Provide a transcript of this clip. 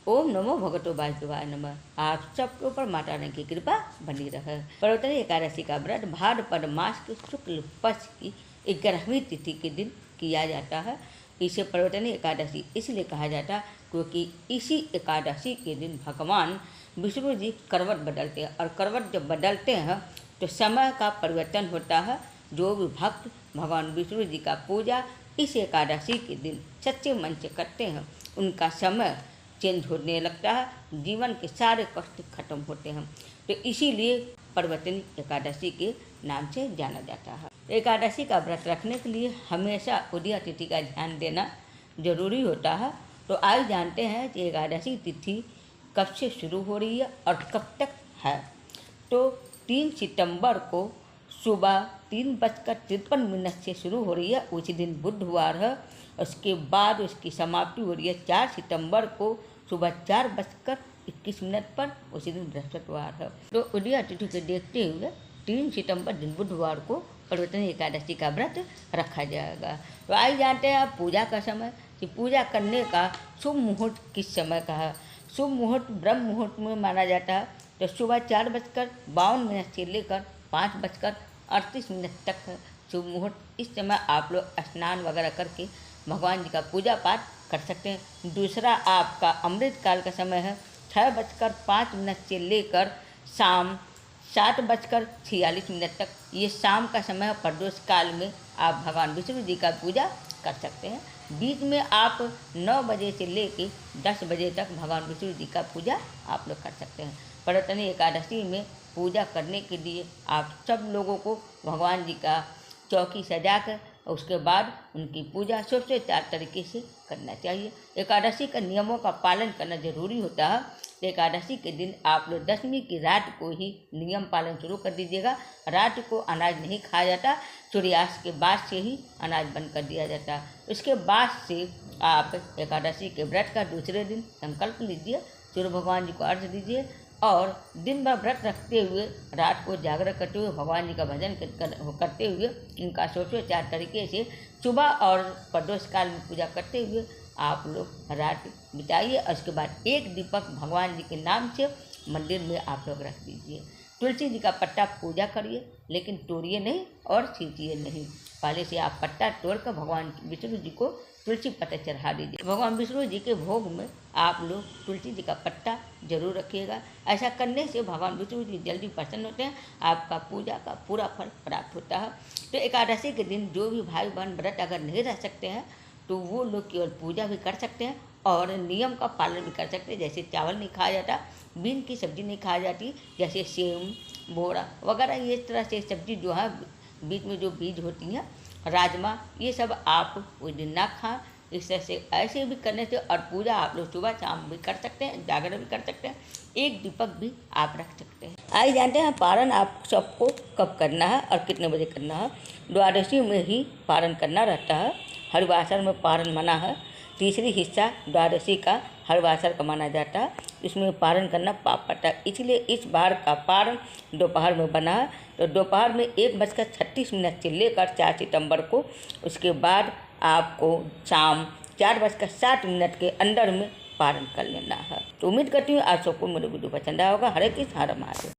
ओम नमो भगवतो वासुदेवाय नमः। आप सबके ऊपर माता रानी की कृपा बनी रहे। पर्वतनी एकादशी का व्रत भाद्रपद मास के शुक्ल पक्ष की 11वीं तिथि के दिन किया जाता है। इसे पर्वतनी एकादशी इसलिए कहा जाता है क्योंकि इसी एकादशी के दिन भगवान विष्णु जी करवट बदलते हैं, और करवट जब बदलते हैं तो समय का परिवर्तन होता है। जो भी भक्त भगवान विष्णु जी का पूजा इस एकादशी के दिन सच्चे मन से करते हैं, उनका समय चेंज होने लगता है, जीवन के सारे कष्ट खत्म होते हैं। तो इसीलिए पर्वतनी एकादशी के नाम से जाना जाता है। एकादशी का व्रत रखने के लिए हमेशा उदया तिथि का ध्यान देना जरूरी होता है। तो आज जानते हैं कि एकादशी तिथि कब से शुरू हो रही है और कब तक है। तो 3 सितंबर को सुबह 3:53 से शुरू हो रही है, उसी दिन बुधवार है। उसके बाद उसकी समाप्ति हो रही है 4 सितंबर को सुबह 4:21 पर, उसी दिन बृहस्पतिवार है। तो उदया तिथि को देखते हुए 3 सितंबर दिन बुधवार को पर्वतनी एकादशी का व्रत रखा जाएगा। तो आज जानते हैं आप पूजा का समय, कि पूजा करने का शुभ मुहूर्त किस समय का है। शुभ मुहूर्त ब्रह्म मुहूर्त में माना जाता है। तो सुबह 4:52 से लेकर 5:38 तक है शुभ मुहूर्त। इस समय आप लोग स्नान वगैरह करके भगवान जी का पूजा पाठ कर सकते हैं। दूसरा आपका अमृत काल का समय है 6:05 से लेकर शाम 7:46 तक। ये शाम का समय है। प्रदोष काल में आप भगवान विष्णु जी का पूजा कर सकते हैं। बीच में आप 9 बजे से लेकर 10 बजे तक भगवान विष्णु जी का पूजा आप लोग कर सकते हैं। पर्वतनी एकादशी में पूजा करने के लिए आप सब लोगों को भगवान जी का चौकी सजाकर उसके बाद उनकी पूजा सबसे 4 तरीके से करना चाहिए। एकादशी का नियमों का पालन करना जरूरी होता है। एकादशी के दिन आप लोग 10वीं की रात को ही नियम पालन शुरू कर दीजिएगा। रात को अनाज नहीं खाया जाता, सूर्यास्त के बाद से ही अनाज बंद कर दिया जाता है। उसके बाद से आप एकादशी के व्रत का दूसरे दिन संकल्प लीजिए, सूर्य भगवान जी को अर्घ्य दीजिए, और दिन भर व्रत रखते हुए रात को जागरण करते हुए भगवान जी का भजन करते हुए इनका 4 तरीके से सुबह और प्रदोष काल में पूजा करते हुए आप लोग रात बिताइए। और उसके बाद एक दीपक भगवान जी के नाम से मंदिर में आप लोग रख दीजिए। तुलसी जी का पत्ता पूजा करिए, लेकिन तोड़िए नहीं और छींचिए नहीं। पहले से आप पत्ता तोड़कर भगवान विष्णु जी को तुलसी पत्ता चढ़ा दीजिए। भगवान विष्णु जी के भोग में आप लोग तुलसी जी का पत्ता जरूर रखिएगा। ऐसा करने से भगवान विष्णु जी जल्दी प्रसन्न होते हैं, आपका पूजा का पूरा फल प्राप्त होता है। तो एकादशी के दिन जो भी भाई बहन व्रत अगर नहीं रह सकते हैं तो वो लोग केवल पूजा भी कर सकते हैं और नियम का पालन भी कर सकते हैं। जैसे चावल नहीं खाया जाता, बीन की सब्ज़ी नहीं खाई जाती, जैसे सेम बोरा वगैरह, ये तरह से सब्ज़ी जो है बीच में जो बीज होती हैं, राजमा, ये सब आप उस दिन ना खाएं। इस तरह से ऐसे भी करने से, और पूजा आप लोग सुबह शाम भी कर सकते हैं, जागरण भी कर सकते हैं, एक दीपक भी आप रख सकते हैं। आइए जानते हैं पारण आप सबको कब करना है और कितने बजे करना है। द्वादशी में ही पारण करना रहता है। हरिवासर में पारण मना है। तीसरी हिस्सा द्वादशी का हरिवासर का माना जाता है। इसमें पारण करना पाप पड़ता है, इसलिए इस बार का पारण दोपहर में बना है। तो दोपहर में 1:36 से लेकर 4 सितंबर को, उसके बाद आपको शाम 4:07 के अंदर में पारण कर लेना है। तो उम्मीद करती हूँ आप सबको मेरे वीडियो पसंद आया होगा। हरे कृष्ण, हरे महादेव।